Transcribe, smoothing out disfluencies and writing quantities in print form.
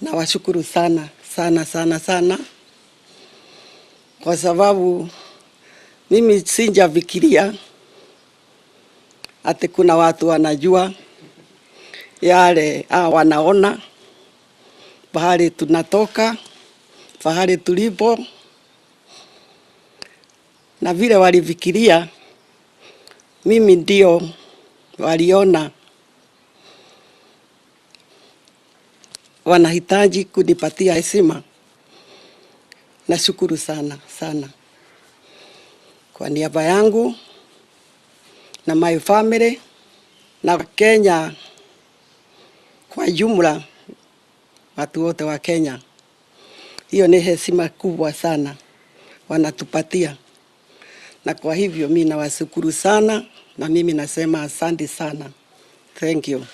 nawashukuru sana sana sana sana, kwa sababu mimi sijafikiria ati kuna watu wanajua yale wanaona pahali tunatoka, pahali tulipo, na vile walifikiria mimi ndio waliona wanahitaji kunipatia heshima. Nashukuru sana sana kwa niaba yangu na my family na Kenya kwa jumla, watu wote wa Kenya. Hiyo ni heshima kubwa sana wanatupatia, na kwa hivyo mimi nawashukuru sana, na mimi nasema asante sana. Thank you.